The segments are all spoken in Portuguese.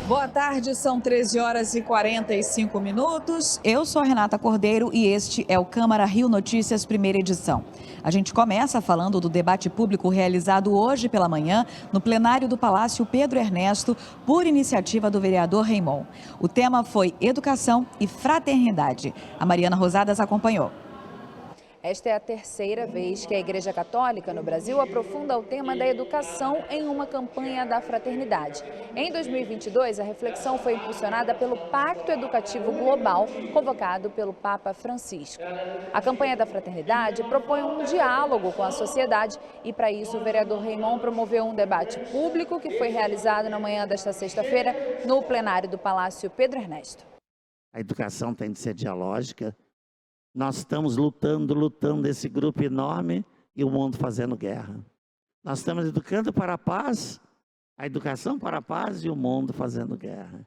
Boa tarde, são 13 horas e 45 minutos. Eu sou a Renata Cordeiro e este é o Câmara Rio Notícias, primeira edição. A gente começa falando do debate público realizado hoje pela manhã no plenário do Palácio Pedro Ernesto, por iniciativa do vereador Raimon. O tema foi educação e fraternidade. A Mariana Rosadas acompanhou. Esta é a terceira vez que a Igreja Católica no Brasil aprofunda o tema da educação em uma campanha da fraternidade. Em 2022, a reflexão foi impulsionada pelo Pacto Educativo Global, convocado pelo Papa Francisco. A campanha da fraternidade propõe um diálogo com a sociedade e, para isso, o vereador Raimon promoveu um debate público que foi realizado na manhã desta sexta-feira no plenário do Palácio Pedro Ernesto. A educação tem de ser dialógica. Nós estamos lutando esse grupo enorme e o mundo fazendo guerra. Nós estamos educando para a paz, a educação para a paz e o mundo fazendo guerra.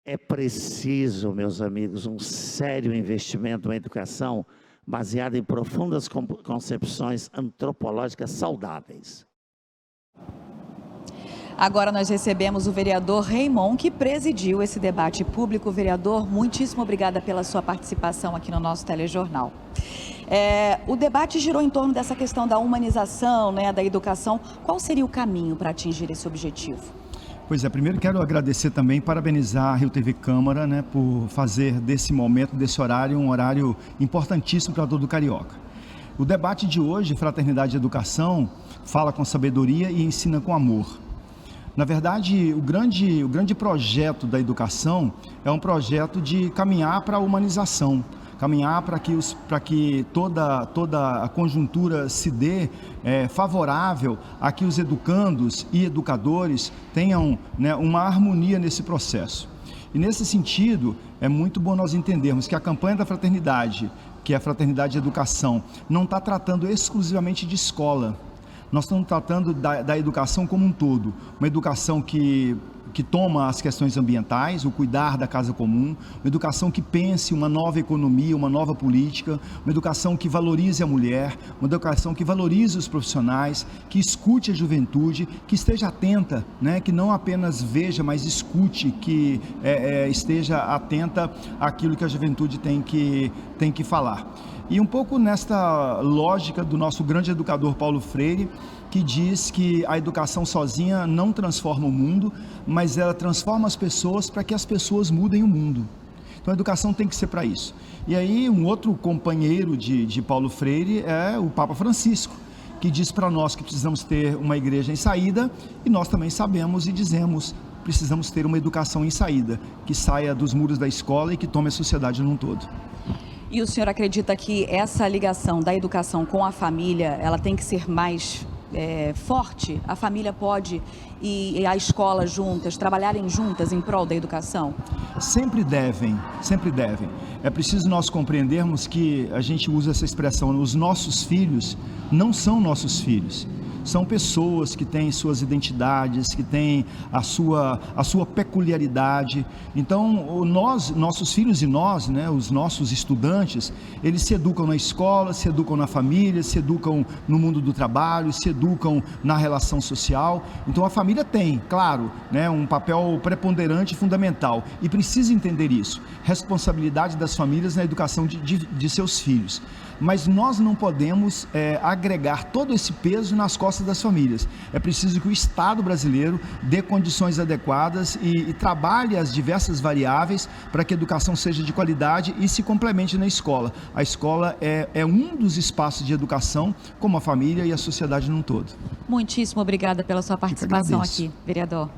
É preciso, meus amigos, um sério investimento na educação baseado em profundas concepções antropológicas saudáveis. Agora nós recebemos o vereador Raimon, que presidiu esse debate público. Vereador, muitíssimo obrigada pela sua participação aqui no nosso telejornal. O debate girou em torno dessa questão da humanização, da educação. Qual seria o caminho para atingir esse objetivo? Pois é, primeiro quero agradecer também, parabenizar a Rio TV Câmara, por fazer desse momento, desse horário, um horário importantíssimo para todo carioca. O debate de hoje, Fraternidade e Educação, fala com sabedoria e ensina com amor. Na verdade, o grande projeto da educação é um projeto de caminhar para a humanização, caminhar para que toda a conjuntura se dê favorável a que os educandos e educadores tenham uma harmonia nesse processo. E nesse sentido, é muito bom nós entendermos que a campanha da fraternidade, que é a Fraternidade e Educação, não está tratando exclusivamente de escola. Nós estamos tratando da educação como um todo, uma educação que toma as questões ambientais, o cuidar da casa comum, uma educação que pense uma nova economia, uma nova política, uma educação que valorize a mulher, uma educação que valorize os profissionais, que escute a juventude, que esteja atenta, que não apenas veja, mas escute, que esteja atenta àquilo que a juventude tem que falar. E um pouco nesta lógica do nosso grande educador Paulo Freire, que diz que a educação sozinha não transforma o mundo, mas ela transforma as pessoas para que as pessoas mudem o mundo. Então a educação tem que ser para isso. E aí um outro companheiro de Paulo Freire é o Papa Francisco, que diz para nós que precisamos ter uma igreja em saída, e nós também sabemos e dizemos, precisamos ter uma educação em saída, que saia dos muros da escola e que tome a sociedade num todo. E o senhor acredita que essa ligação da educação com a família, ela tem que ser mais forte? A família pode e a escola juntas, trabalharem juntas em prol da educação? Sempre devem, sempre devem. É preciso nós compreendermos que a gente usa essa expressão, os nossos filhos não são nossos filhos. São pessoas que têm suas identidades, que têm a sua peculiaridade. Então, nossos filhos e nós, os nossos estudantes, eles se educam na escola, se educam na família, se educam no mundo do trabalho, se educam na relação social. Então, a família tem, claro, um papel preponderante e fundamental. E precisa entender isso. Responsabilidade das famílias na educação de seus filhos. Mas nós não podemos agregar todo esse peso nas costas das famílias. É preciso que o Estado brasileiro dê condições adequadas e trabalhe as diversas variáveis para que a educação seja de qualidade e se complemente na escola. A escola é um dos espaços de educação, como a família e a sociedade num todo. Muitíssimo obrigada pela sua participação aqui, vereador.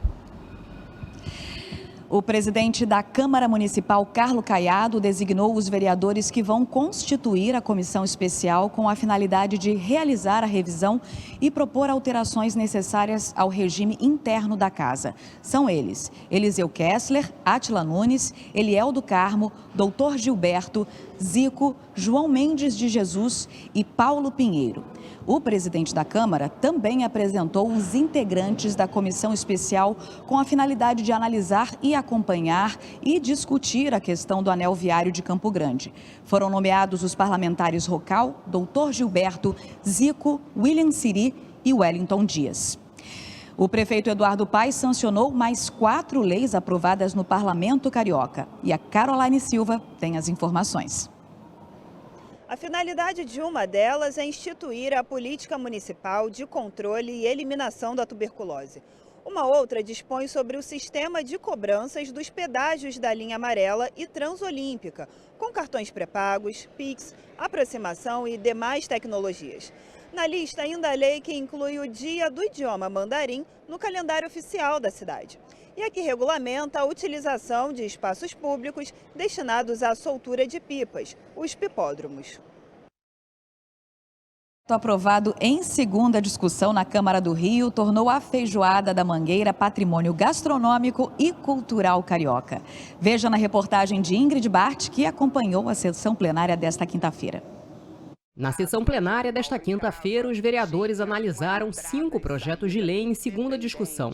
O presidente da Câmara Municipal, Carlos Caiado, designou os vereadores que vão constituir a comissão especial com a finalidade de realizar a revisão e propor alterações necessárias ao regime interno da casa. São eles: Eliseu Kessler, Átila Nunes, Eliel do Carmo, Doutor Gilberto, Zico, João Mendes de Jesus e Paulo Pinheiro. O presidente da Câmara também apresentou os integrantes da comissão especial com a finalidade de analisar e acompanhar e discutir a questão do anel viário de Campo Grande. Foram nomeados os parlamentares Rocal, Doutor Gilberto, Zico, William Siri e Wellington Dias. O prefeito Eduardo Paes sancionou mais 4 leis aprovadas no Parlamento Carioca. E a Caroline Silva tem as informações. A finalidade de uma delas é instituir a política municipal de controle e eliminação da tuberculose. Uma outra dispõe sobre o sistema de cobranças dos pedágios da linha amarela e transolímpica, com cartões pré-pagos, Pix, aproximação e demais tecnologias. Na lista ainda a lei que inclui o Dia do Idioma Mandarim no calendário oficial da cidade. E a que regulamenta a utilização de espaços públicos destinados à soltura de pipas, os pipódromos. Aprovado em segunda discussão na Câmara do Rio, tornou a feijoada da Mangueira patrimônio gastronômico e cultural carioca. Veja na reportagem de Ingrid Bart, que acompanhou a sessão plenária desta quinta-feira. Na sessão plenária desta quinta-feira, os vereadores analisaram 5 projetos de lei em segunda discussão.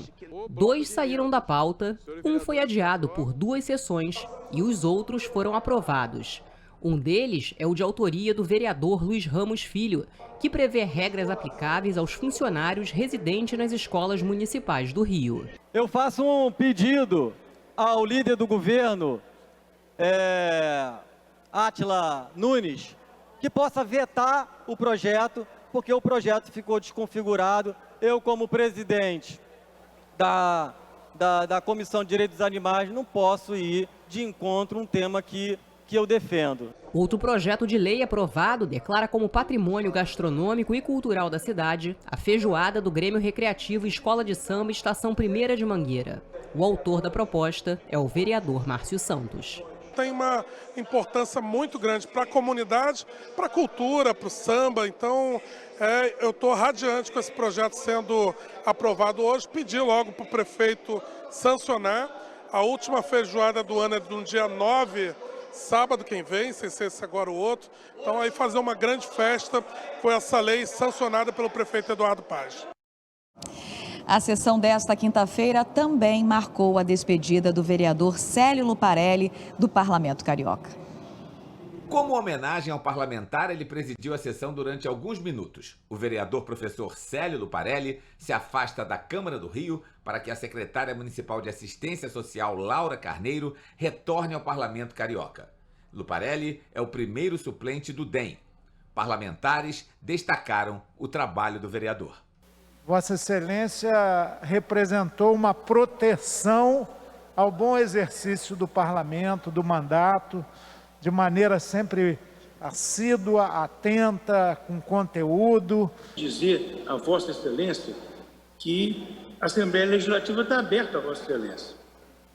2 saíram da pauta, um foi adiado por 2 sessões e os outros foram aprovados. Um deles é o de autoria do vereador Luiz Ramos Filho, que prevê regras aplicáveis aos funcionários residentes nas escolas municipais do Rio. Eu faço um pedido ao líder do governo, Átila Nunes, que possa vetar o projeto, porque o projeto ficou desconfigurado. Eu, como presidente da Comissão de Direitos dos Animais, não posso ir de encontro a um tema que eu defendo. Outro projeto de lei aprovado declara como patrimônio gastronômico e cultural da cidade a feijoada do Grêmio Recreativo Escola de Samba Estação 1ª de Mangueira. O autor da proposta é o vereador Márcio Santos. Tem uma importância muito grande para a comunidade, para a cultura, para o samba. Então, eu estou radiante com esse projeto sendo aprovado hoje. Pedi logo para o prefeito sancionar. A última feijoada do ano é no dia 9, sábado quem vem, sem ser esse agora o outro. Então, aí fazer uma grande festa com essa lei sancionada pelo prefeito Eduardo Paes. A sessão desta quinta-feira também marcou a despedida do vereador Célio Luparelli, do Parlamento Carioca. Como homenagem ao parlamentar, ele presidiu a sessão durante alguns minutos. O vereador professor Célio Luparelli se afasta da Câmara do Rio para que a secretária municipal de Assistência Social, Laura Carneiro, retorne ao Parlamento Carioca. Luparelli é o primeiro suplente do DEM. Parlamentares destacaram o trabalho do vereador. Vossa Excelência representou uma proteção ao bom exercício do parlamento, do mandato, de maneira sempre assídua, atenta, com conteúdo. Dizer a Vossa Excelência que a Assembleia Legislativa está aberta a Vossa Excelência.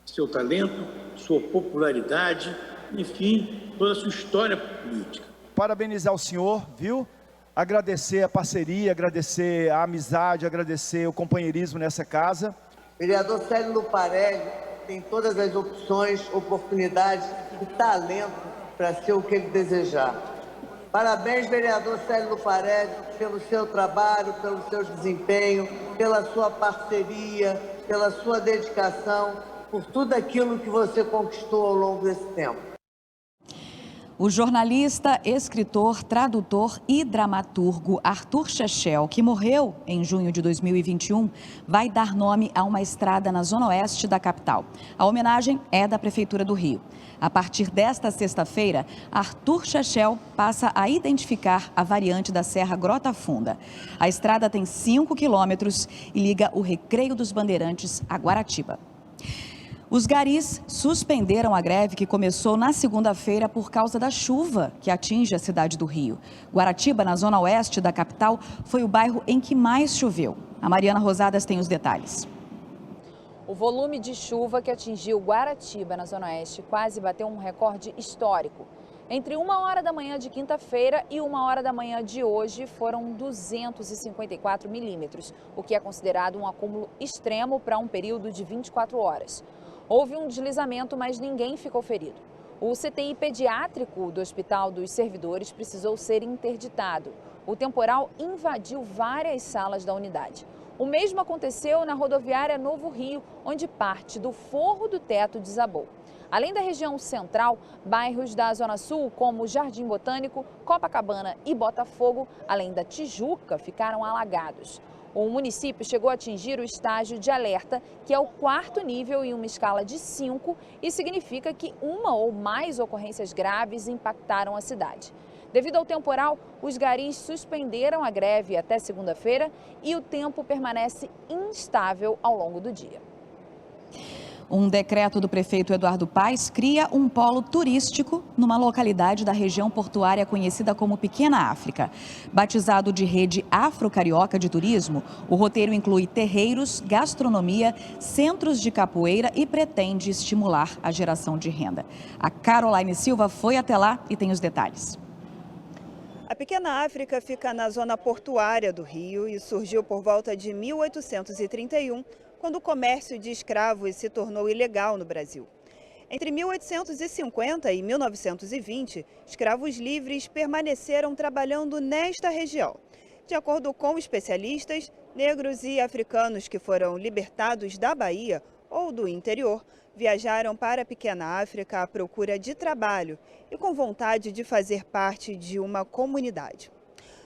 Seu talento, sua popularidade, enfim, toda a sua história política. Parabenizar o senhor, viu? Agradecer a parceria, agradecer a amizade, agradecer o companheirismo nessa casa. Vereador Célio Luparelli tem todas as opções, oportunidades e talento para ser o que ele desejar. Parabéns, vereador Célio Luparelli, pelo seu trabalho, pelo seu desempenho, pela sua parceria, pela sua dedicação, por tudo aquilo que você conquistou ao longo desse tempo. O jornalista, escritor, tradutor e dramaturgo Arthur Chechel, que morreu em junho de 2021, vai dar nome a uma estrada na zona oeste da capital. A homenagem é da Prefeitura do Rio. A partir desta sexta-feira, Arthur Chechel passa a identificar a variante da Serra Grota Funda. A estrada tem 5 quilômetros e liga o Recreio dos Bandeirantes a Guaratiba. Os garis suspenderam a greve que começou na segunda-feira por causa da chuva que atinge a cidade do Rio. Guaratiba, na zona oeste da capital, foi o bairro em que mais choveu. A Mariana Rosadas tem os detalhes. O volume de chuva que atingiu Guaratiba, na zona oeste, quase bateu um recorde histórico. Entre 1h da manhã de quinta-feira e 1h da manhã de hoje foram 254 milímetros, o que é considerado um acúmulo extremo para um período de 24 horas. Houve um deslizamento, mas ninguém ficou ferido. O CTI pediátrico do Hospital dos Servidores precisou ser interditado. O temporal invadiu várias salas da unidade. O mesmo aconteceu na rodoviária Novo Rio, onde parte do forro do teto desabou. Além da região central, bairros da Zona Sul, como Jardim Botânico, Copacabana e Botafogo, além da Tijuca, ficaram alagados. O município chegou a atingir o estágio de alerta, que é o 4º nível em uma escala de 5 e significa que uma ou mais ocorrências graves impactaram a cidade. Devido ao temporal, os garis suspenderam a greve até segunda-feira e o tempo permanece instável ao longo do dia. Um decreto do prefeito Eduardo Paes cria um polo turístico numa localidade da região portuária conhecida como Pequena África. Batizado de Rede Afro-Carioca de Turismo, o roteiro inclui terreiros, gastronomia, centros de capoeira e pretende estimular a geração de renda. A Caroline Silva foi até lá e tem os detalhes. A Pequena África fica na zona portuária do Rio e surgiu por volta de 1831, quando o comércio de escravos se tornou ilegal no Brasil. Entre 1850 e 1920, escravos livres permaneceram trabalhando nesta região. De acordo com especialistas, negros e africanos que foram libertados da Bahia ou do interior viajaram para a Pequena África à procura de trabalho e com vontade de fazer parte de uma comunidade.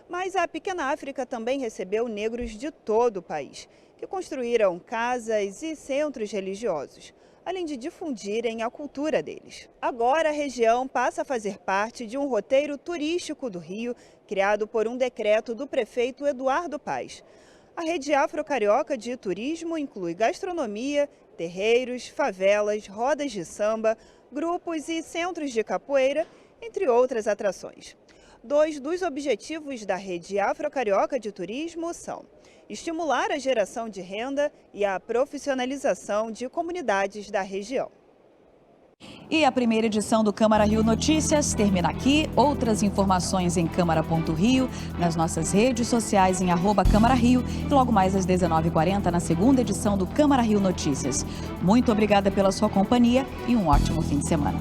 Mas a Pequena África também recebeu negros de todo o país, que construíram casas e centros religiosos, além de difundirem a cultura deles. Agora a região passa a fazer parte de um roteiro turístico do Rio, criado por um decreto do prefeito Eduardo Paes. A Rede Afro-Carioca de Turismo inclui gastronomia, terreiros, favelas, rodas de samba, grupos e centros de capoeira, entre outras atrações. 2 dos objetivos da Rede Afro-Carioca de Turismo são estimular a geração de renda e a profissionalização de comunidades da região. E a primeira edição do Câmara Rio Notícias termina aqui. Outras informações em câmara.rio, nas nossas redes sociais em @CâmaraRio e logo mais às 19h40 na segunda edição do Câmara Rio Notícias. Muito obrigada pela sua companhia e um ótimo fim de semana.